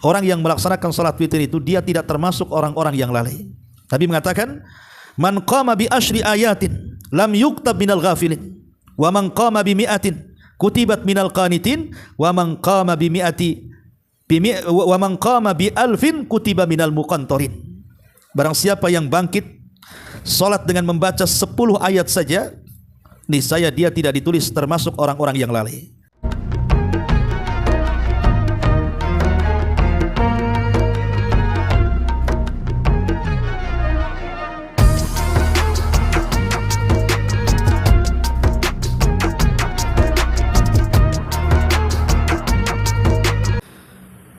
orang yang melaksanakan salat witir itu dia tidak termasuk orang-orang yang lalai. Nabi mengatakan, man qama bi asyri ayatin lam yuktab minal ghafilin wa man qama bi mi'atin kutibat minal qanitin wa man qama bi mi'ati wa man qama bi alfin kutiba minal muqantarin. Barang siapa yang bangkit salat dengan membaca 10 ayat saja, niscaya dia tidak ditulis termasuk orang-orang yang lalai.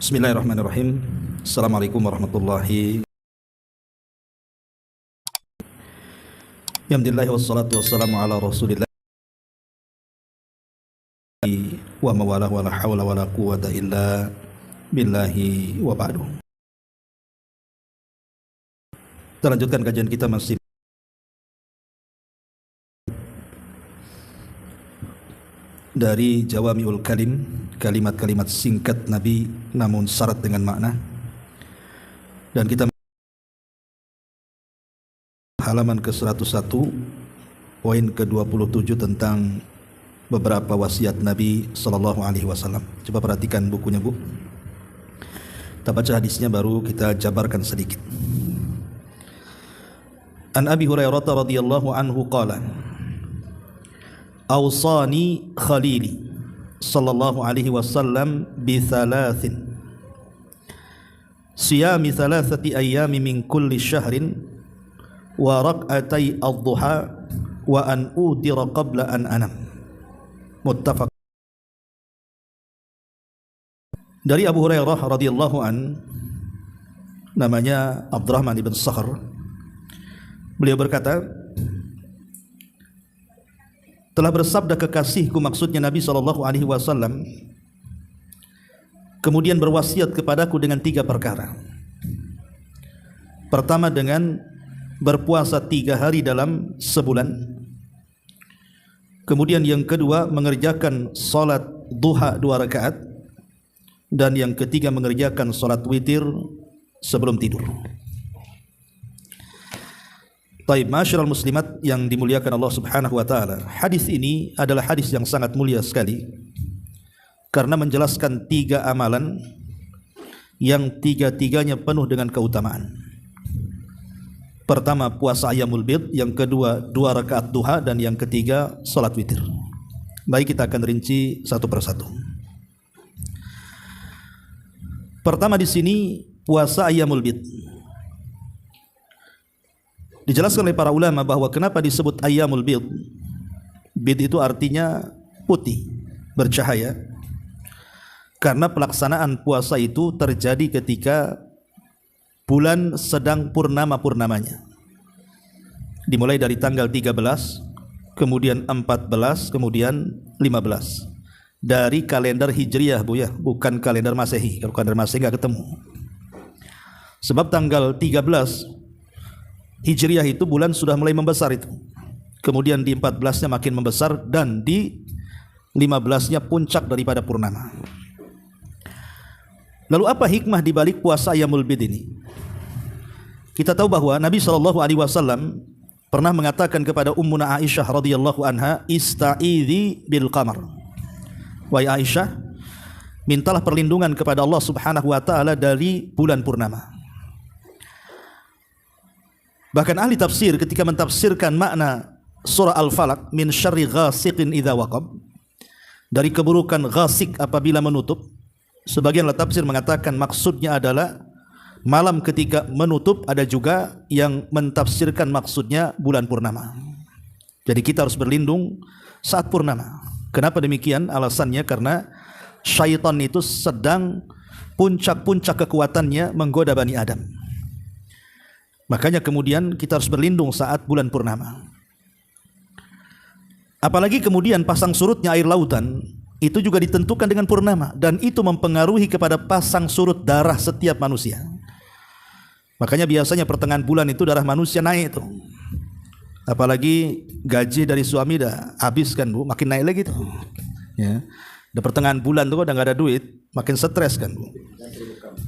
Bismillahirrahmanirrahim. Assalamualaikum warahmatullahi wabarakatuh. Alhamdulillah wassalatu wassalamu ala rasulillah wa mawalah wa la hawla wa la quwwata illa billahi wa ba'du. Kita lanjutkan kajian kita masih dari Jawami'ul Kalim, kalimat-kalimat singkat Nabi namun syarat dengan makna. Dan kita halaman ke-101 poin ke-27 tentang beberapa wasiat Nabi sallallahu alaihi wasallam. Coba perhatikan bukunya, Bu. Kita baca hadisnya baru kita jabarkan sedikit. An Abi Hurairah radhiyallahu anhu qala awsani khalili sallallahu alaihi wasallam bi thalathin siyami thalathati ayyami min kulli syahrin wa rak'atai ad-duha wa an udira qabla an anam. Muttafaq. Dari Abu Hurairah radhiyallahu an, namanya Abdurrahman ibn Sakhr, beliau berkata, telah bersabda kekasihku, maksudnya Nabi SAW, kemudian berwasiat kepadaku dengan 3 perkara. Pertama dengan berpuasa 3 hari dalam sebulan. Kemudian yang kedua mengerjakan salat duha 2 rakaat. Dan yang ketiga mengerjakan salat witir sebelum tidur. Taib, ma'asyiral muslimat yang dimuliakan Allah Subhanahu wa taala. Hadis ini adalah hadis yang sangat mulia sekali karena menjelaskan 3 amalan yang 3-tiganya penuh dengan keutamaan. Pertama puasa Ayyamul Bid, yang kedua 2 rakaat duha, dan yang ketiga salat witir. Baik, kita akan rinci satu persatu. Pertama di sini puasa Ayyamul Bid. Dijelaskan oleh para ulama bahwa kenapa disebut Ayyamul Bid. Bid itu artinya putih, bercahaya. Karena pelaksanaan puasa itu terjadi ketika bulan sedang purnama-purnamanya. Dimulai dari tanggal 13, kemudian 14, kemudian 15. Dari kalender Hijriyah, Bu ya, bukan kalender Masehi. Kalau kalender Masehi enggak ketemu. Sebab tanggal 13 Hijriyah itu bulan sudah mulai membesar itu. Kemudian di 14-nya makin membesar dan di 15-nya puncak daripada purnama. Lalu apa hikmah di balik puasa Ayyamul Bid ini? Kita tahu bahwa Nabi SAW pernah mengatakan kepada Ummuna Aisyah radhiyallahu anha, ista'idhi bil qamar. Wahai Aisyah, mintalah perlindungan kepada Allah Subhanahu wa taala dari bulan purnama. Bahkan ahli tafsir ketika mentafsirkan makna surah Al-Falaq, min syarri ghasiqin idza waqab, dari keburukan ghasik apabila menutup, sebagian ahli tafsir mengatakan maksudnya adalah malam ketika menutup. Ada juga yang mentafsirkan maksudnya bulan purnama. Jadi kita harus berlindung saat purnama. Kenapa demikian? Alasannya karena syaitan itu sedang puncak-puncak kekuatannya menggoda Bani Adam. Makanya kemudian kita harus berlindung saat bulan purnama. Apalagi kemudian pasang surutnya air lautan itu juga ditentukan dengan purnama, dan itu mempengaruhi kepada pasang surut darah setiap manusia. Makanya biasanya pertengahan bulan itu darah manusia naik itu. Apalagi gaji dari suami dah habis kan, Bu, makin naik lagi tuh. Ya. Di pertengahan bulan tuh udah nggak ada duit, makin stres kan, Bu.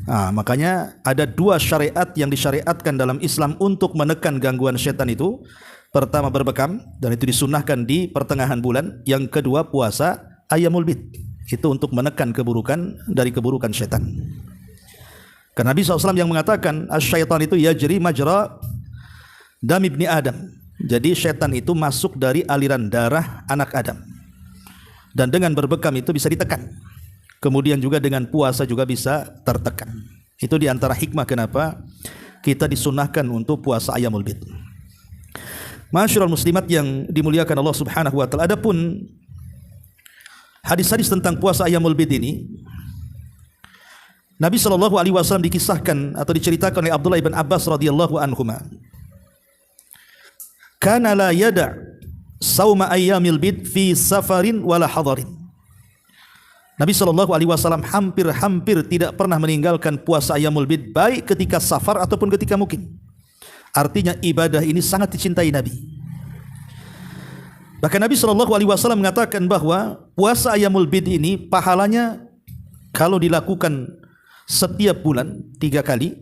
Makanya ada dua syariat yang disyariatkan dalam Islam untuk menekan gangguan setan itu. Pertama berbekam, dan itu disunnahkan di pertengahan bulan. Yang kedua puasa ayyamul bid, itu untuk menekan keburukan dari keburukan setan. Karena Nabi SAW yang mengatakan asyaitan itu yajri majra dam ibni Adam. Jadi setan itu masuk dari aliran darah anak Adam. Dan dengan berbekam itu bisa ditekan. Kemudian juga dengan puasa juga bisa tertekan. Itu diantara hikmah kenapa kita disunnahkan untuk puasa ayyamul bid. Masyarul muslimat yang dimuliakan Allah Subhanahu wa taala. Adapun hadis-hadis tentang puasa ayyamul bid ini, Nabi SAW dikisahkan atau diceritakan oleh Abdullah ibn Abbas radhiyallahu anhuma. Kana la yada' sauma ayyamil bid fi safarin wala hadarin. Nabi SAW hampir tidak pernah meninggalkan puasa ayyamul bid, baik ketika safar ataupun ketika mukim. Artinya ibadah ini sangat dicintai Nabi. Bahkan Nabi SAW mengatakan bahwa puasa ayyamul bid ini pahalanya kalau dilakukan setiap bulan 3 kali,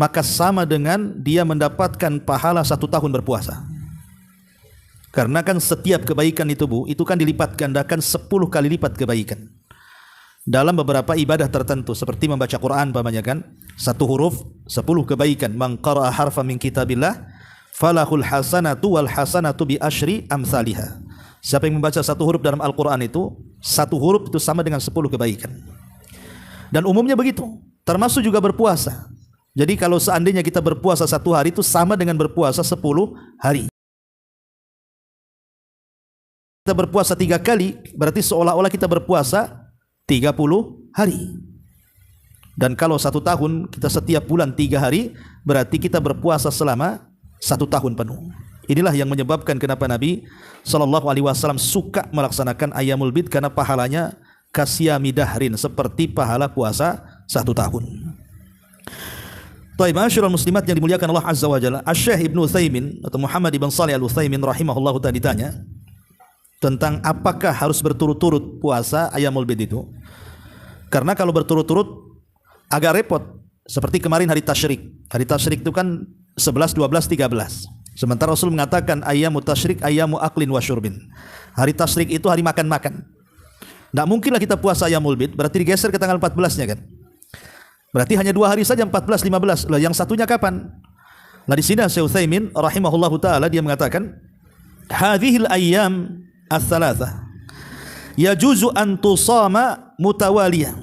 maka sama dengan dia mendapatkan pahala 1 tahun berpuasa. Karena kan setiap kebaikan itu itu kan dilipat gandakan 10 kali lipat kebaikan. Dalam beberapa ibadah tertentu seperti membaca Quran pamannya kan, 1 huruf 10 kebaikan. Man qara'a harfan min kitabillah falahul hasanatu wal hasanatu bi asyri amsalihha. Siapa yang membaca 1 huruf dalam Al-Quran itu, 1 huruf itu sama dengan 10 kebaikan. Dan umumnya begitu, termasuk juga berpuasa. Jadi kalau seandainya kita berpuasa 1 hari itu sama dengan berpuasa 10 hari. Kita berpuasa 3 kali, berarti seolah-olah kita berpuasa 30 hari. Dan kalau 1 tahun kita setiap bulan 3 hari, berarti kita berpuasa selama 1 tahun penuh. Inilah yang menyebabkan kenapa Nabi SAW suka melaksanakan ayyamul bid, karena pahalanya kasyami dahrin, seperti pahala puasa 1 tahun. Taib, masyarul muslimat yang dimuliakan Allah Azza wa Jalla, Asy-Syaikh Ibnu Utsaimin atau Muhammad ibn Shalih Al-Utsaimin rahimahullahu ta'ala ditanya tentang apakah harus berturut-turut puasa ayyamul bid itu. Karena kalau berturut-turut agak repot. Seperti kemarin hari tasyrik. Hari tasyrik itu kan 11, 12, 13. Sementara Rasul mengatakan ayyamut tasyrik ayyamu aklin wa syurbin. Hari tasyrik itu hari makan-makan. Tidak mungkinlah kita puasa ayyamul bid, berarti digeser ke tanggal 14-nya kan. Berarti hanya 2 hari saja, 14, 15. Lah yang satunya kapan? Nah di sini Syekh Utsaimin rahimahullahu taala dia mengatakan hadhil ayyam ats-tsalatsah yajuzu an tusama mutawaliyah.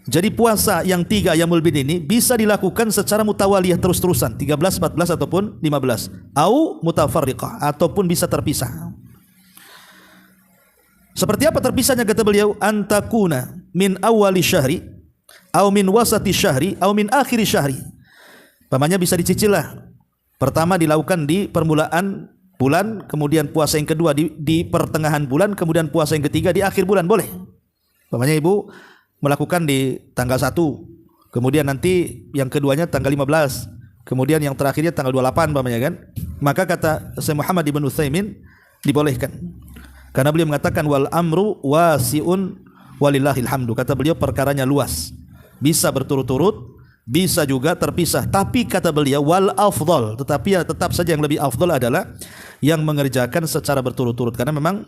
Jadi puasa yang 3 ayyamul bid ini bisa dilakukan secara mutawaliyah, terus-terusan 13, 14 ataupun 15, au mutafarriqah, ataupun bisa terpisah. Seperti apa terpisahnya kata beliau? Antakuna min awali syahri au min wasati syahri au min akhiri syahri. Pamannya bisa dicicil lah. Pertama dilakukan di permulaan bulan, kemudian puasa yang kedua di pertengahan bulan, kemudian puasa yang ketiga di akhir bulan, boleh. Pamannya ibu melakukan di tanggal 1, kemudian nanti yang keduanya tanggal 15, kemudian yang terakhirnya tanggal 28 pamannya kan. Maka kata Syekh Muhammad ibn Utsaimin dibolehkan. Karena beliau mengatakan wal amru wasi'un walillahil hamdu. Kata beliau perkaranya luas. Bisa berturut-turut, bisa juga terpisah. Tapi kata beliau wal afdal, tetapi ya tetap saja yang lebih afdal adalah yang mengerjakan secara berturut-turut. Karena memang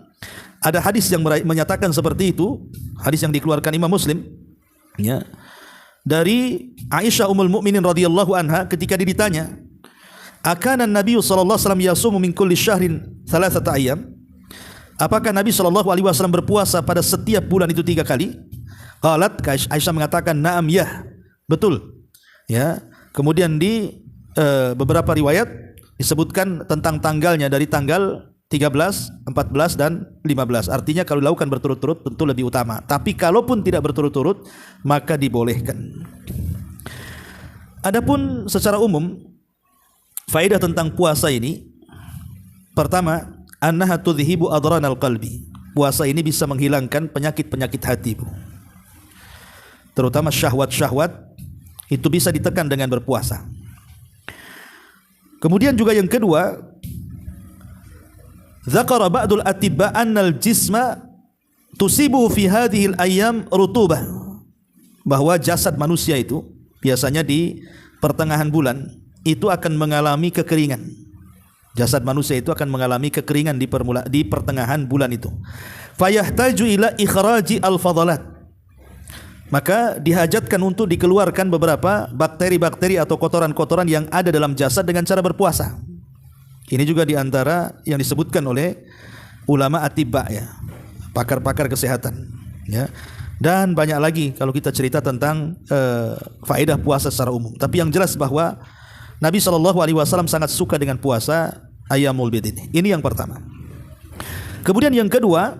ada hadis yang menyatakan seperti itu, hadis yang dikeluarkan Imam Muslim ya, dari Aisyah Ummul Mukminin radhiyallahu anha ketika ditanya, "Akana Nabi sallallahu alaihi wasallam yasumu min kulli syahrin 3 ayyam?" Apakah Nabi sallallahu alaihi wasallam berpuasa pada setiap bulan itu 3 kali? Qalat, Aisyah mengatakan, "Na'am, ya." Betul. Ya. Kemudian di beberapa riwayat disebutkan tentang tanggalnya, dari tanggal 13, 14 dan 15. Artinya kalau dilakukan berturut-turut tentu lebih utama. Tapi kalaupun tidak berturut-turut maka dibolehkan. Adapun secara umum faedah tentang puasa ini, pertama, annaha tudhibu adranal qalbi. Puasa ini bisa menghilangkan penyakit-penyakit hati, Bu. Terutama syahwat-syahwat itu bisa ditekan dengan berpuasa. Kemudian juga yang kedua, dzakara ba'dul atibba annal jisma tusibuhu fi hadhil ayyam rutubah. bahwa jasad manusia itu biasanya di pertengahan bulan itu akan mengalami kekeringan. Jasad manusia itu akan mengalami kekeringan di pertengahan bulan itu. Fayahtaju ila ikhraji al-fadalat. Maka dihajatkan untuk dikeluarkan beberapa bakteri-bakteri atau kotoran-kotoran yang ada dalam jasad dengan cara berpuasa. Ini juga diantara yang disebutkan oleh ulama atibba ya, pakar-pakar kesehatan ya. Dan banyak lagi kalau kita cerita tentang faedah puasa secara umum. Tapi yang jelas bahwa Nabi SAW sangat suka dengan puasa Ayyamul Bid ini. Ini yang pertama. Kemudian yang kedua,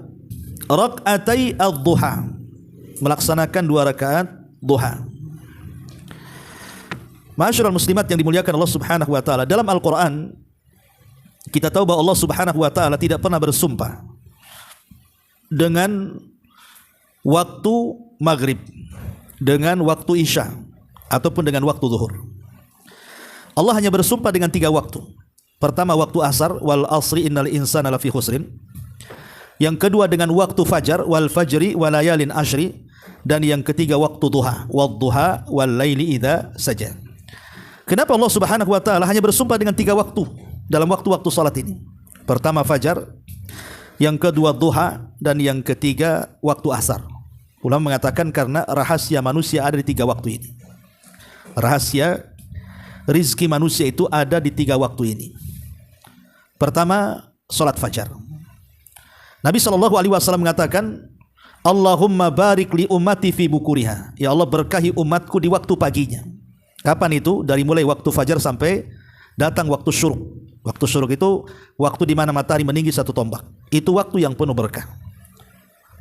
rak'atai ad-duha, melaksanakan 2 rakaat duha. Ma'asyiral muslimat yang dimuliakan Allah Subhanahu wa taala, dalam Al-Qur'an kita tahu bahwa Allah Subhanahu wa taala tidak pernah bersumpah dengan waktu maghrib, dengan waktu isya, ataupun dengan waktu zuhur. Allah hanya bersumpah dengan 3 waktu. Pertama waktu asar, wal asri innal insana lafi khusrin. Yang kedua dengan waktu fajar, wal fajri walayalin ashri. Dan yang ketiga waktu duha, wad duha wal laili idza saja. Kenapa Allah Subhanahu wa taala hanya bersumpah dengan 3 waktu dalam waktu-waktu salat ini? Pertama fajar, yang kedua duha, dan yang ketiga waktu asar. Ulama mengatakan karena rahasia manusia ada di 3 waktu ini. Rahasia rizki manusia itu ada di 3 waktu ini. Pertama, salat fajar. Nabi SAW mengatakan, Allahumma barik li ummati fi bukuriha. Ya Allah, berkahi umatku di waktu paginya. Kapan itu? Dari mulai waktu fajar sampai datang waktu syuruk. Waktu syuruk itu waktu di mana matahari meninggi 1 tombak. Itu waktu yang penuh berkah.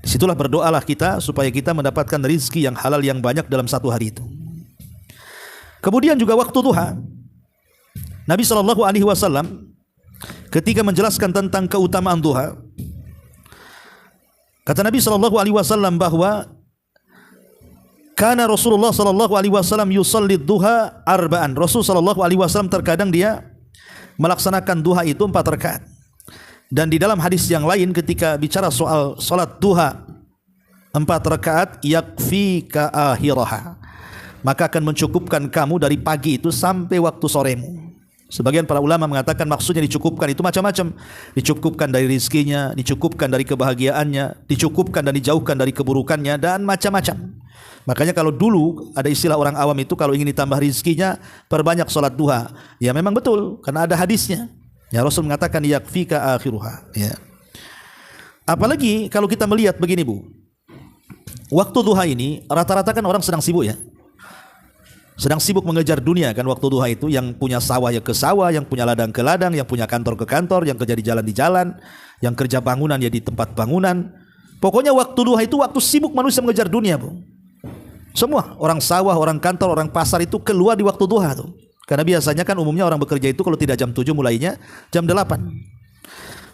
Disitulah berdoalah kita supaya kita mendapatkan rizki yang halal yang banyak dalam 1 hari itu. Kemudian juga waktu duha. Nabi SAW ketika menjelaskan tentang keutamaan duha, kata Nabi SAW bahwa kana Rasulullah SAW yusalli duha arba'an. Rasul SAW terkadang dia melaksanakan duha itu 4 rakaat. Dan di dalam hadis yang lain ketika bicara soal salat duha 4 rakaat, yakfika akhiraha, maka akan mencukupkan kamu dari pagi itu sampai waktu soremu. Sebagian para ulama mengatakan maksudnya dicukupkan itu macam-macam. Dicukupkan dari rizkinya, dicukupkan dari kebahagiaannya, dicukupkan dan dijauhkan dari keburukannya, dan macam-macam. Makanya kalau dulu ada istilah orang awam itu kalau ingin ditambah rizkinya, perbanyak salat duha. Ya memang betul, karena ada hadisnya. Ya Rasul mengatakan yakfika akhiruha. Ya. Apalagi kalau kita melihat begini Bu, waktu duha ini rata-rata kan orang sedang sibuk ya. Sedang sibuk mengejar dunia kan waktu duha itu. Yang punya sawah ya ke sawah, yang punya ladang ke ladang, yang punya kantor ke kantor, yang kerja di jalan, yang kerja bangunan ya di tempat bangunan. Pokoknya waktu duha itu waktu sibuk manusia mengejar dunia Bu. Semua orang sawah, orang kantor, orang pasar itu keluar di waktu duha tuh. Karena biasanya kan umumnya orang bekerja itu kalau tidak jam 7 mulainya jam 8.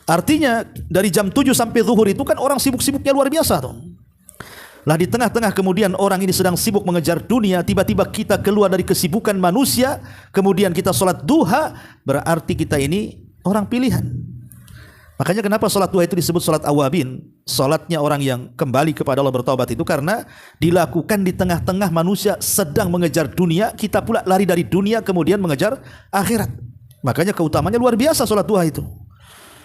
Artinya dari jam 7 sampai zuhur itu kan orang sibuk-sibuknya luar biasa tuh. Lah di tengah-tengah kemudian orang ini sedang sibuk mengejar dunia, tiba-tiba kita keluar dari kesibukan manusia, kemudian kita sholat duha, berarti kita ini orang pilihan. Makanya kenapa sholat duha itu disebut sholat awabin, sholatnya orang yang kembali kepada Allah bertaubat itu karena dilakukan di tengah-tengah manusia sedang mengejar dunia, kita pula lari dari dunia kemudian mengejar akhirat. Makanya keutamanya luar biasa sholat duha itu.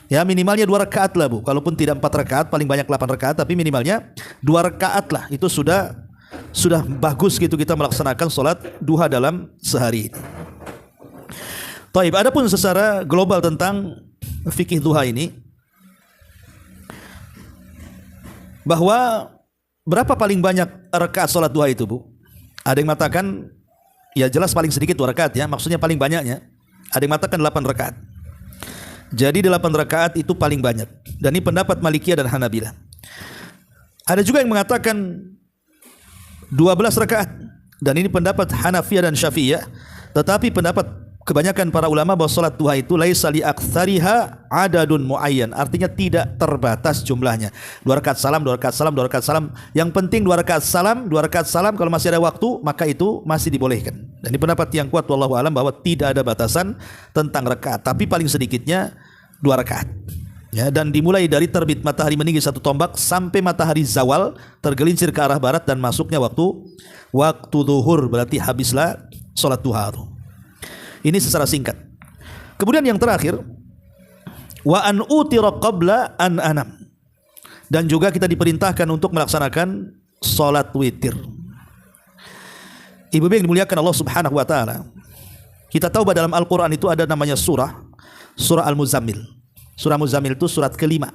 Ya minimalnya 2 rakaat lah Bu. Kalaupun tidak 4 rakaat, paling banyak 8 rakaat, tapi minimalnya 2 rakaat lah. Itu sudah bagus gitu kita melaksanakan sholat duha dalam sehari. Taib. Adapun secara global tentang fikih duha ini, bahwa berapa paling banyak rakaat sholat duha itu Bu? Ada yang mengatakan ya jelas paling sedikit 2 rakaat ya, maksudnya paling banyaknya. Ada yang mengatakan 8 rakaat. Jadi 8 rakaat itu paling banyak. Dan ini pendapat Malikiyah dan Hanabilah. Ada juga yang mengatakan 12 rakaat. Dan ini pendapat Hanafiyah dan Syafi'iyah. Tetapi pendapat kebanyakan para ulama bahwa salat duha itu laisa li aktsariha adadun muayyan. Artinya tidak terbatas jumlahnya. 2 rakaat salam, 2 rakaat salam, 2 rakaat salam. Yang penting 2 rakaat salam, 2 rakaat salam, kalau masih ada waktu maka itu masih dibolehkan. Dan ini pendapat yang kuat wallahu alam bahwa tidak ada batasan tentang rakaat, tapi paling sedikitnya 2 rakaat. Ya, dan dimulai dari terbit matahari meninggi 1 tombak sampai matahari zawal tergelincir ke arah barat dan masuknya waktu zuhur, berarti habislah salat duha. Ini secara singkat. Kemudian yang terakhir, wa an utira qabla an anam. Dan juga kita diperintahkan untuk melaksanakan salat witir. Ibu yang dimuliakan Allah Subhanahu wa taala. Kita tahu bahwa dalam Al-Qur'an itu ada namanya surah Al-Muzammil. Surah Muzammil itu surat kelima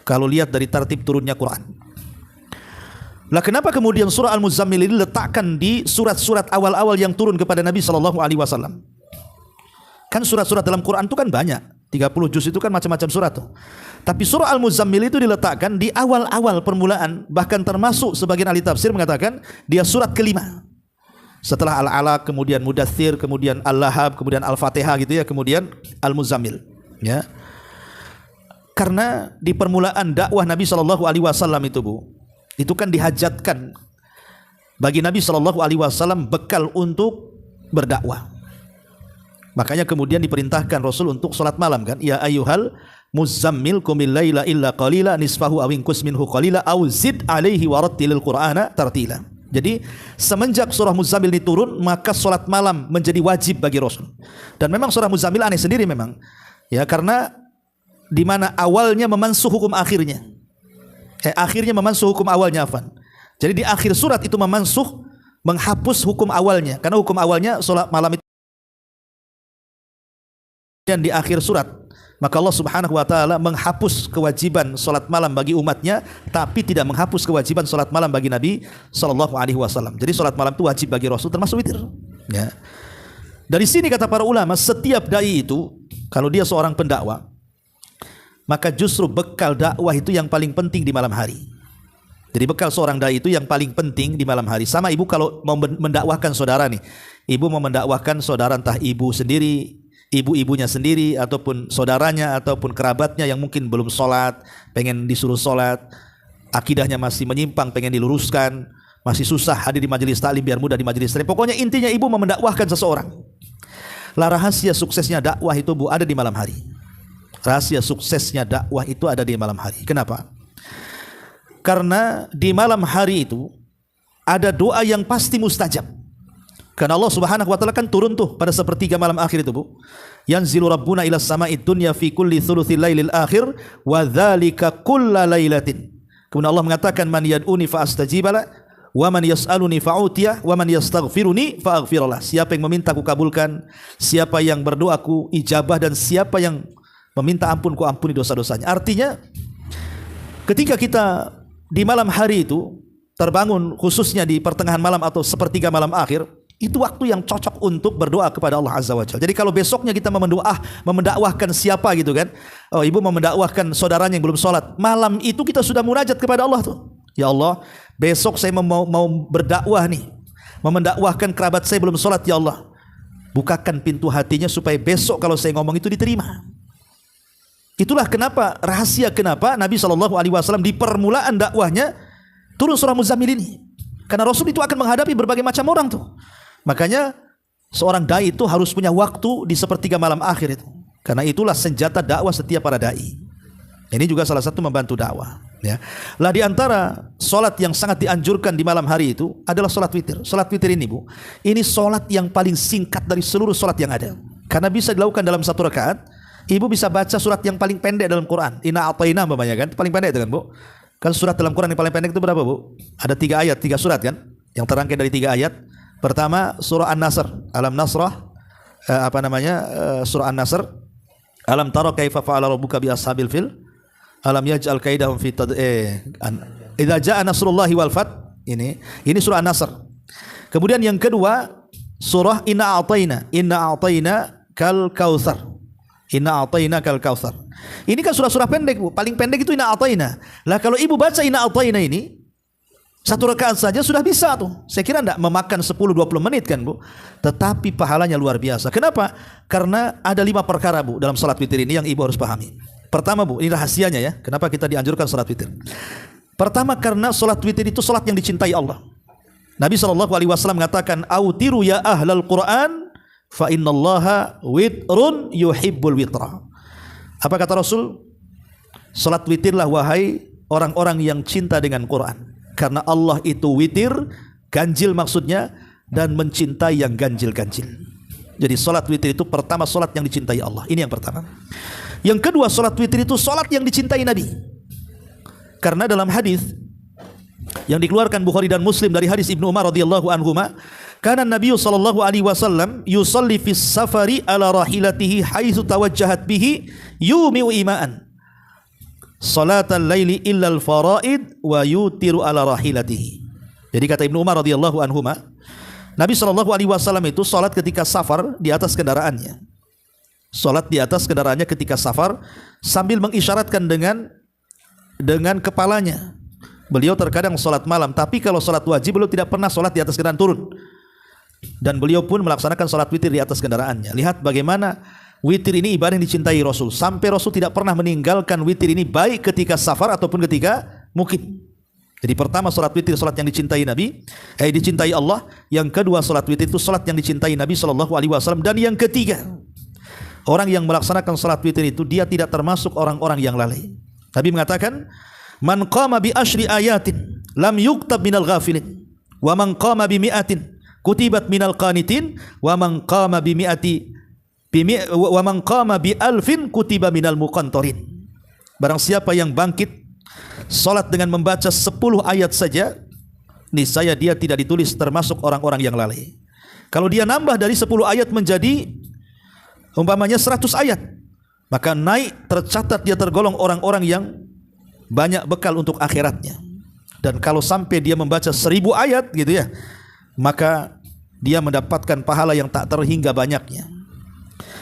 kalau lihat dari tertib turunnya Quran. Lah kenapa kemudian surah Al-Muzammil ini letakkan di surat-surat awal-awal yang turun kepada Nabi sallallahu alaihi wasallam? Kan surat-surat dalam Quran itu kan banyak, 30 juz itu kan macam-macam surat tuh. Tapi surah Al-Muzammil itu diletakkan di awal-awal permulaan, bahkan termasuk sebagian ahli tafsir mengatakan dia surat kelima. Setelah Al-Alaq, kemudian Mudaththir, kemudian Al-Lahab, kemudian Al-Fatihah gitu ya, kemudian Al-Muzammil, ya. Karena di permulaan dakwah Nabi sallallahu alaihi wasallam itu, Bu, itu kan dihajatkan bagi Nabi sallallahu alaihi wasallam bekal untuk berdakwah. Makanya kemudian diperintahkan Rasul untuk salat malam kan, ya ayyuhal muzammil qumil laila illa qalila nisfahu aw inqus minhu qalila aw zid alaihi warattilil qur'ana tartila. Jadi semenjak surah Muzammil ini turun, maka salat malam menjadi wajib bagi Rasul. Dan memang surah Muzammil aneh sendiri memang. Ya, karena di mana awalnya memansuh hukum akhirnya. Akhirnya memansuh hukum awalnya, afan. Jadi di akhir surat itu memansuh, menghapus hukum awalnya. Karena hukum awalnya salat malam itu. Dan di akhir surat, maka Allah Subhanahu wa taala menghapus kewajiban salat malam bagi umatnya, tapi tidak menghapus kewajiban salat malam bagi Nabi sallallahu alaihi wasallam. Jadi salat malam itu wajib bagi Rasul termasuk witir. Ya. Dari sini kata para ulama, setiap dai itu kalau dia seorang pendakwah, maka justru bekal dakwah itu yang paling penting di malam hari. Jadi bekal seorang dai itu yang paling penting di malam hari. Sama ibu kalau mau mendakwahkan saudara nih, ibu mau mendakwahkan saudara, entah ibu sendiri, ibu-ibunya sendiri, ataupun saudaranya, ataupun kerabatnya yang mungkin belum sholat, pengen disuruh sholat, akidahnya masih menyimpang, pengen diluruskan, masih susah hadir di majelis taklim biar mudah di majelis taklim. Pokoknya intinya ibu mau mendakwahkan seseorang. Lah rahasia suksesnya dakwah itu, Bu, ada di malam hari. Rahasia suksesnya dakwah itu ada di malam hari. Kenapa? Karena di malam hari itu ada doa yang pasti mustajab. Karena Allah Subhanahu wa taala kan turun tuh pada sepertiga malam akhir itu, Bu. Yanzilu rabbuna ila sama'id dunya fi kulli thuluthil lailil akhir wa dzalika kulla lailatin. Kemudian Allah mengatakan man yad'uni fa astajibala wa man yas'aluni fa'utiyah wa man yastaghfiruni fa'aghfirlah. Siapa yang meminta aku kabulkan, siapa yang berdoa aku ijabah, dan siapa yang meminta ampun ku ampuni dosa-dosanya. Artinya ketika kita di malam hari itu terbangun, khususnya di pertengahan malam atau sepertiga malam akhir, itu waktu yang cocok untuk berdoa kepada Allah Azza wa Jalla. Jadi kalau besoknya kita memendakwahkan siapa gitu kan, oh ibu mau mendakwahkan saudaranya yang belum sholat, malam itu kita sudah munajat kepada Allah tuh. Ya Allah, besok saya mau berdakwah nih, mau mendakwahkan kerabat saya belum sholat, ya Allah, bukakan pintu hatinya supaya besok kalau saya ngomong itu diterima. Itulah kenapa, rahasia kenapa Nabi SAW di permulaan dakwahnya turun surah Muzammil ini. Karena Rasul itu akan menghadapi berbagai macam orang tuh. Makanya seorang dai itu harus punya waktu di sepertiga malam akhir itu. Karena itulah senjata dakwah setiap para dai. Ini juga salah satu membantu dakwah. Ya. Lah di antara solat yang sangat dianjurkan di malam hari itu adalah solat witir. Solat witir ini, Bu, ini solat yang paling singkat dari seluruh solat yang ada. Karena bisa dilakukan dalam satu rakaat. Ibu bisa baca surat yang paling pendek dalam Quran. Inna a'tainah umpamanya kan, paling pendek itu kan, Bu. Kan surat dalam Quran yang paling pendek itu berapa, Bu? Ada 3 ayat, 3 surat kan? Yang terangkai dari 3 ayat. Pertama surah An-Nasr, Alam Nasrah, surah An-Nasr. Alam tara kaifa fa'ala rabbuka bi ashabil fil? Alam yaj'al kaidahum fi idza jaa nasrullahi wal fath. Ini surah An-Nasr. Kemudian yang kedua surah Inna a'taina kal kautsar. Inna a'taina kal kautsar. Ini kan surah-surah pendek, Bu. Paling pendek itu Inna a'taina. Lah kalau ibu baca Inna a'taina ini satu rakaat saja sudah bisa tuh. Saya kira enggak memakan 10-20 menit kan, Bu. Tetapi pahalanya luar biasa. Kenapa? Karena ada 5 perkara, Bu, dalam salat witir ini yang ibu harus pahami. Pertama, Bu, ini rahasianya ya. Kenapa kita dianjurkan salat witir? Pertama, karena salat witir itu salat yang dicintai Allah. Nabi SAW mengatakan, "Autiru ya ahlal Qur'an fa innallaha witrun yuhibbul witra." Apa kata Rasul? Salat witirlah wahai orang-orang yang cinta dengan Quran. Karena Allah itu witir, ganjil maksudnya, dan mencintai yang ganjil-ganjil. Jadi salat witir itu pertama salat yang dicintai Allah. Ini yang pertama. Yang kedua, salat witir itu salat yang dicintai Nabi. Karena dalam hadis yang dikeluarkan Bukhari dan Muslim dari hadis Ibnu Umar radhiyallahu anhuma, kana Nabi sallallahu alaihi wasallam yusalli fis safari ala rahilatihi haitsu tawajjahat bihi yumi'u ima'an salatal laili illa al faraid wa yutiru ala rahilatihi. Jadi kata Ibnu Umar radhiyallahu anhuma, Nabi sallallahu alaihi wasallam itu salat ketika safar di atas kendaraannya. Salat di atas kendaraannya ketika safar sambil mengisyaratkan dengan kepalanya. Beliau terkadang salat malam, tapi kalau salat wajib beliau tidak pernah salat di atas kendaraan turun. Dan beliau pun melaksanakan salat witir di atas kendaraannya. Lihat bagaimana witir ini ibadah yang dicintai Rasul. Sampai Rasul tidak pernah meninggalkan witir ini baik ketika safar ataupun ketika mukim. Jadi pertama salat witir salat yang dicintai Nabi, dicintai Allah. Yang kedua salat witir itu salat yang dicintai Nabi sallallahu alaihi wasallam. Dan yang ketiga, orang yang melaksanakan salat witir itu dia tidak termasuk orang-orang yang lalai. Nabi mengatakan, man qama bi asyri ayatin lam yuktab minal ghafilin wa man qama bi mi'atin kutibat minal qanitin wa man qama bi mi'ati wa man qama bi alfin kutiba minal muqantarin. Barang siapa yang bangkit salat dengan membaca 10 ayat saja, niscaya dia tidak ditulis termasuk orang-orang yang lalai. Kalau dia nambah dari 10 ayat menjadi umpamanya 100 ayat, maka naik tercatat dia tergolong orang-orang yang banyak bekal untuk akhiratnya. Dan kalau sampai dia membaca 1000 ayat gitu ya, maka dia mendapatkan pahala yang tak terhingga banyaknya.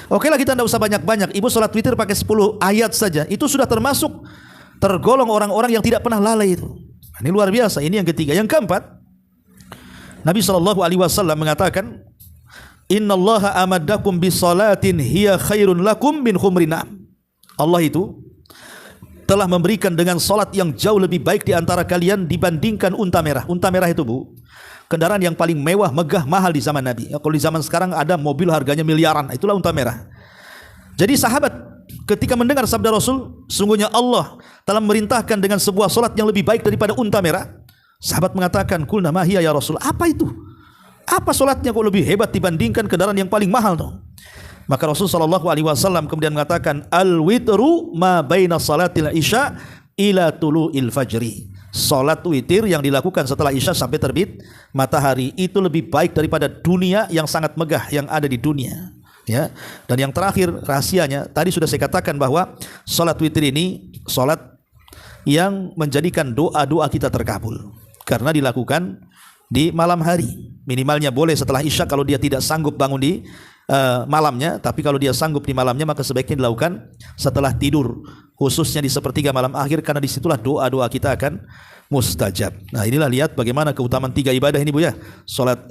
Oke lah, kita tidak usah banyak-banyak. Ibu sholat witir pakai 10 ayat saja, itu sudah termasuk tergolong orang-orang yang tidak pernah lalai itu. Ini luar biasa. Ini yang ketiga. Yang keempat, Nabi SAW mengatakan, innallaha amaddakum bisalatin hiya khairun lakum min khumrin na'am. Allah itu telah memberikan dengan salat yang jauh lebih baik di antara kalian dibandingkan unta merah. Unta merah itu, Bu, kendaraan yang paling mewah, megah, mahal di zaman Nabi. Kalau di zaman sekarang ada mobil harganya miliaran, itulah unta merah. Jadi sahabat ketika mendengar sabda Rasul, sungguhnya Allah telah memerintahkan dengan sebuah salat yang lebih baik daripada unta merah. Sahabat mengatakan, kulna ma hiya ya Rasul. Apa itu? Apa salatnya kok lebih hebat dibandingkan kendaraan yang paling mahal tuh? Maka Rasul sallallahu alaihi wasallam kemudian mengatakan, al-witru ma baina salatil isya ila tulu'il fajri. Salat witir yang dilakukan setelah isya sampai terbit matahari itu lebih baik daripada dunia yang sangat megah yang ada di dunia. Ya. Dan yang terakhir rahasianya, tadi sudah saya katakan bahwa salat witir ini salat yang menjadikan doa-doa kita terkabul karena dilakukan di malam hari. Minimalnya boleh setelah isya kalau dia tidak sanggup bangun di malamnya, tapi kalau dia sanggup di malamnya maka sebaiknya dilakukan setelah tidur, khususnya di sepertiga malam akhir, karena disitulah doa-doa kita akan mustajab. Nah, inilah lihat bagaimana keutamaan 3 ibadah ini, Bu ya. Salat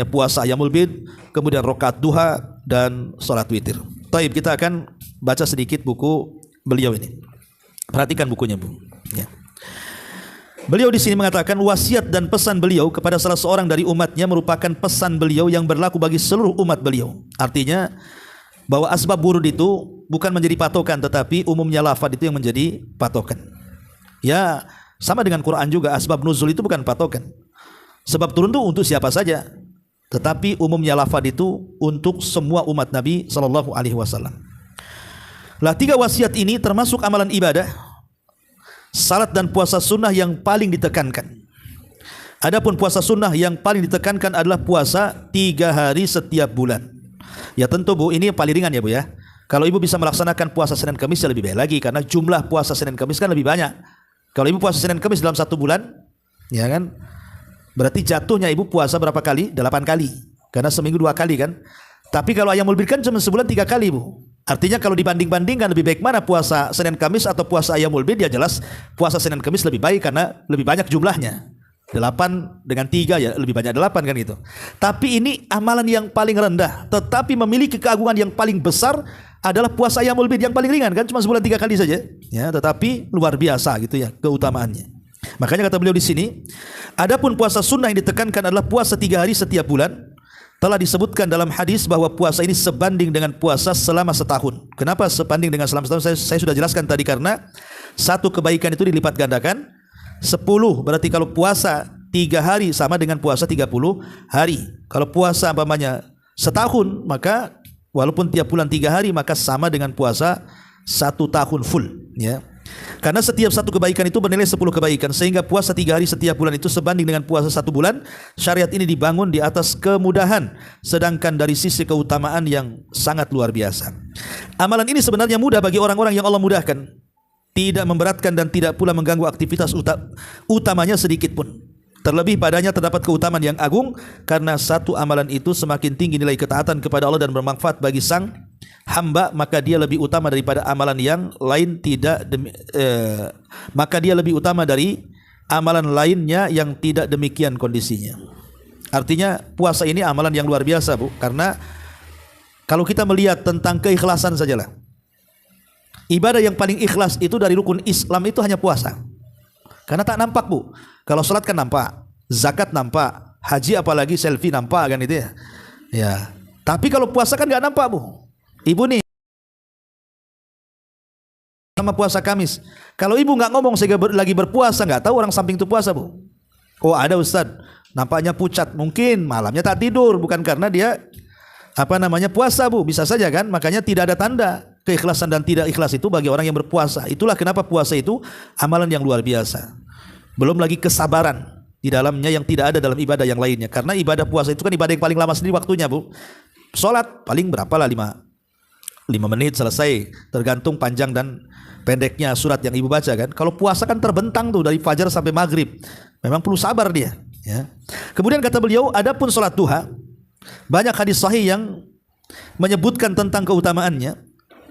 puasa Ayyamul Bid, kemudian rakaat duha dan salat witir. Taib, kita akan baca sedikit buku beliau ini. Perhatikan bukunya, Bu. Ya. Beliau di sini mengatakan wasiat dan pesan beliau kepada salah seorang dari umatnya merupakan pesan beliau yang berlaku bagi seluruh umat beliau. Artinya bahwa asbab wurud itu bukan menjadi patokan, tetapi umumnya lafaz itu yang menjadi patokan. Ya, sama dengan Quran juga, asbab nuzul itu bukan patokan. Sebab turun itu untuk siapa saja, tetapi umumnya lafaz itu untuk semua umat Nabi sallallahu alaihi wasallam. Lah, 3 wasiat ini termasuk amalan ibadah, salat dan puasa sunnah yang paling ditekankan. Adapun puasa sunnah yang paling ditekankan adalah puasa 3 hari setiap bulan. Ya tentu, Bu, ini paling ringan ya, Bu ya. Kalau Ibu bisa melaksanakan puasa Senin Kamis ya lebih baik lagi, karena jumlah puasa Senin Kamis kan lebih banyak. Kalau Ibu puasa Senin Kamis dalam 1 bulan, ya kan, berarti jatuhnya Ibu puasa berapa kali? 8 kali, karena seminggu 2 kali kan. Tapi kalau Ayyamul Bid kan cuma sebulan 3 kali, Bu. Artinya kalau dibanding-bandingkan lebih baik mana puasa Senin Kamis atau puasa Ayyamul Bid, ya jelas puasa Senin Kamis lebih baik karena lebih banyak jumlahnya. 8 dengan 3 ya lebih banyak 8 kan gitu. Tapi ini amalan yang paling rendah, tetapi memiliki keagungan yang paling besar adalah puasa Ayyamul Bid yang paling ringan kan, cuma sebulan 3 kali saja. Ya, tetapi luar biasa gitu ya keutamaannya. Makanya kata beliau di sini, adapun puasa sunnah yang ditekankan adalah puasa 3 hari setiap bulan. Telah disebutkan dalam hadis bahwa puasa ini sebanding dengan puasa selama setahun. Kenapa sebanding dengan selama setahun? Saya sudah jelaskan tadi, karena satu kebaikan itu dilipat gandakan 10. Berarti kalau puasa 3 hari sama dengan puasa 30 hari. Kalau puasa umpamanya setahun, maka walaupun tiap bulan 3 hari, maka sama dengan puasa 1 tahun full, ya. Karena setiap satu kebaikan itu bernilai 10 kebaikan, sehingga puasa 3 hari setiap bulan itu sebanding dengan puasa 1 bulan. Syariat ini dibangun di atas kemudahan, sedangkan dari sisi keutamaan yang sangat luar biasa. Amalan ini sebenarnya mudah bagi orang-orang yang Allah mudahkan, tidak memberatkan dan tidak pula mengganggu aktivitas utamanya sedikit pun. Terlebih padanya terdapat keutamaan yang agung, karena satu amalan itu semakin tinggi nilai ketaatan kepada Allah dan bermanfaat bagi sang hamba, maka dia lebih utama daripada amalan yang lain maka dia lebih utama dari amalan lainnya yang tidak demikian kondisinya. Artinya puasa ini amalan yang luar biasa, Bu, karena kalau kita melihat tentang keikhlasan sajalah, ibadah yang paling ikhlas itu dari rukun Islam itu hanya puasa. Karena tak nampak, Bu. Kalau sholat kan nampak, zakat nampak, haji apalagi selfie nampak kan itu ya. Ya. Tapi kalau puasa kan nggak nampak, Bu. Ibu nih sama puasa Kamis. Kalau ibu nggak ngomong saya lagi berpuasa, nggak tahu orang samping itu puasa, Bu. Oh ada Ustadz, nampaknya pucat, mungkin malamnya tak tidur, bukan karena dia puasa, Bu. Bisa saja kan. Makanya tidak ada tanda keikhlasan dan tidak ikhlas itu bagi orang yang berpuasa. Itulah kenapa puasa itu amalan yang luar biasa. Belum lagi kesabaran di dalamnya yang tidak ada dalam ibadah yang lainnya. Karena ibadah puasa itu kan ibadah yang paling lama sendiri waktunya, Bu. Sholat paling berapa lah, 5 menit selesai, tergantung panjang dan pendeknya surat yang ibu baca kan. Kalau puasa kan terbentang tuh dari fajar sampai maghrib, memang perlu sabar dia, ya. Kemudian kata beliau, adapun sholat duha, banyak hadis sahih yang menyebutkan tentang keutamaannya.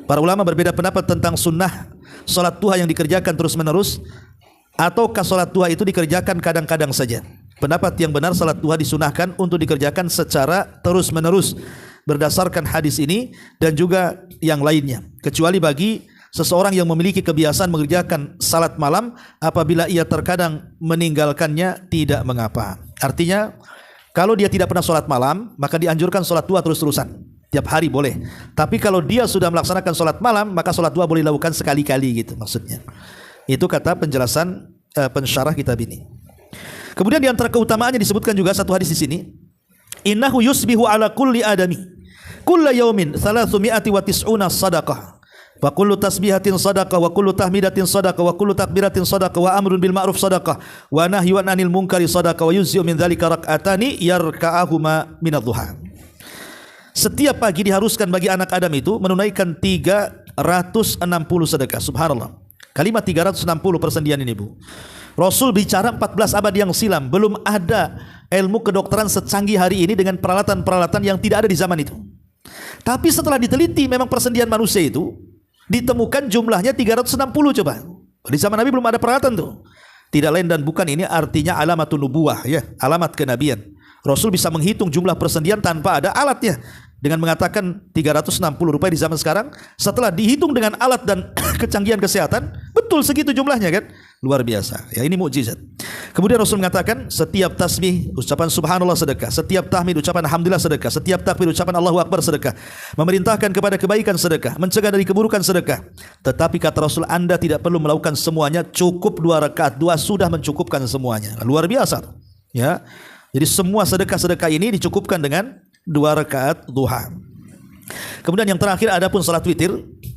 Para ulama berbeda pendapat tentang sunnah sholat duha yang dikerjakan terus menerus, ataukah sholat duha itu dikerjakan kadang-kadang saja. Pendapat yang benar, sholat duha disunahkan untuk dikerjakan secara terus menerus berdasarkan hadis ini dan juga yang lainnya, kecuali bagi seseorang yang memiliki kebiasaan mengerjakan salat malam, apabila ia terkadang meninggalkannya tidak mengapa. Artinya kalau dia tidak pernah salat malam, maka dianjurkan salat duha terus-terusan, tiap hari boleh. Tapi kalau dia sudah melaksanakan salat malam, maka salat duha boleh dilakukan sekali-kali, gitu maksudnya. Itu kata penjelasan pensyarah kitab ini. Kemudian di antara keutamaannya disebutkan juga satu hadis di sini, innahu yusbihu ala kulli adami kulla yaumin 390 sadaqah wa kullu tasbihatin sadaqah wa kullu tahmidatin sadaqah wa kullu takbiratin sadaqah wa amrun bil ma'ruf sadaqah wa nahyun 'anil munkari sadaqah wa yuzzi min dzalika rak'atani yarka'ahuma min adh-dhuha. Setiap pagi diharuskan bagi anak Adam itu menunaikan 360 sedekah. Subhanallah. Kalimat 360 persendian ini, Bu. Rasul bicara 14 abad yang silam, belum ada ilmu kedokteran secanggih hari ini dengan peralatan-peralatan yang tidak ada di zaman itu. Tapi setelah diteliti, memang persendian manusia itu ditemukan jumlahnya 360 coba. Di zaman Nabi belum ada peralatan tuh. Tidak lain dan bukan ini artinya alamatun nubuwah, ya, alamat kenabian. Rasul bisa menghitung jumlah persendian tanpa ada alatnya, dengan mengatakan 360 rupiah di zaman sekarang. Setelah dihitung dengan alat dan kecanggihan kesehatan, betul segitu jumlahnya kan. Luar biasa, ya, ini mukjizat. Kemudian Rasul mengatakan setiap tasbih ucapan subhanallah sedekah, setiap tahmid ucapan alhamdulillah sedekah, setiap takbir ucapan Allahu akbar sedekah, memerintahkan kepada kebaikan sedekah, mencegah dari keburukan sedekah. Tetapi kata Rasul, Anda tidak perlu melakukan semuanya, cukup 2 rakaat, 2 sudah mencukupkan semuanya. Luar biasa, ya. Jadi semua sedekah-sedekah ini dicukupkan dengan 2 rakaat duha. Kemudian yang terakhir, adapun salat witir,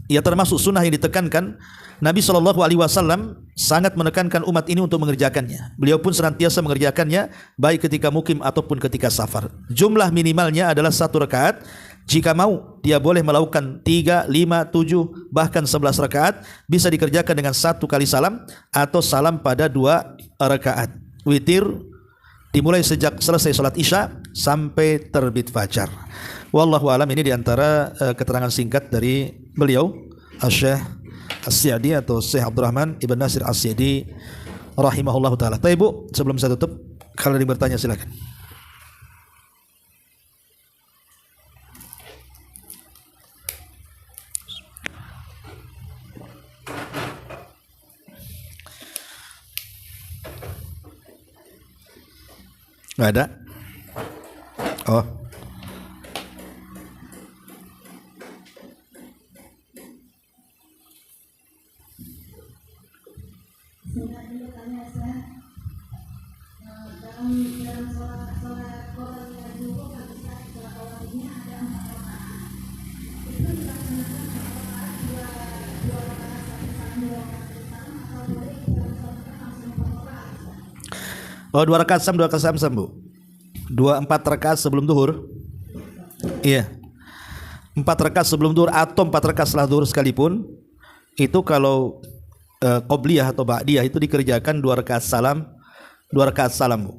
ia termasuk sunnah yang ditekankan. Nabi SAW sangat menekankan umat ini untuk mengerjakannya. Beliau pun senantiasa mengerjakannya, baik ketika mukim ataupun ketika safar. Jumlah minimalnya adalah 1 rakaat. Jika mau, dia boleh melakukan 3, 5, 7, bahkan 11 rakaat. Bisa dikerjakan dengan 1 kali salam atau salam pada 2 rakaat. Witir dimulai sejak selesai salat Isya sampai terbit fajar. Wallahu alam. Ini diantara keterangan singkat dari beliau, Syekh As-Sa'di atau Syekh Abdurrahman Ibn Nasir As-Sa'di rahimahullahu ta'ala. Tapi Bu, sebelum saya tutup, kalau ada yang bertanya silakan. Nggak ada? Oh. Oh, 2 rakaat sam Bu. 4 rakaat sebelum duhur. Iya. 4 rakaat sebelum duhur atau 4 rakaat setelah duhur sekalipun, itu kalau qobliyah atau ba'diyah itu dikerjakan 2 rakaat salam, 2 rakaat salam Bu.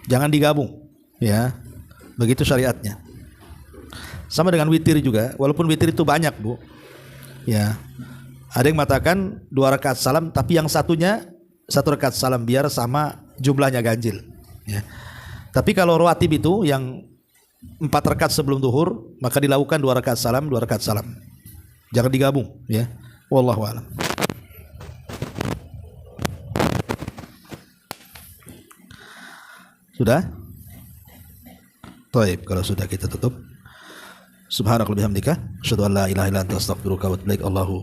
Jangan digabung, ya. Begitu syariatnya. Sama dengan witir juga, walaupun witir itu banyak Bu. Ya. Ada yang mengatakan 2 rakaat salam, tapi yang satunya 1 rakaat salam biar sama jumlahnya ganjil. Ya. Tapi kalau rawatib itu yang 4 rakaat sebelum duhur, maka dilakukan 2 rakaat salam, 2 rakaat salam. Jangan digabung, ya. Wallahu a'lam. Sudah? Baik, kalau sudah kita tutup. Subhanakallahumma bihamdika, asyhadu an la ilaha illa anta astaghfiruka wa atubu ilaik. Allahu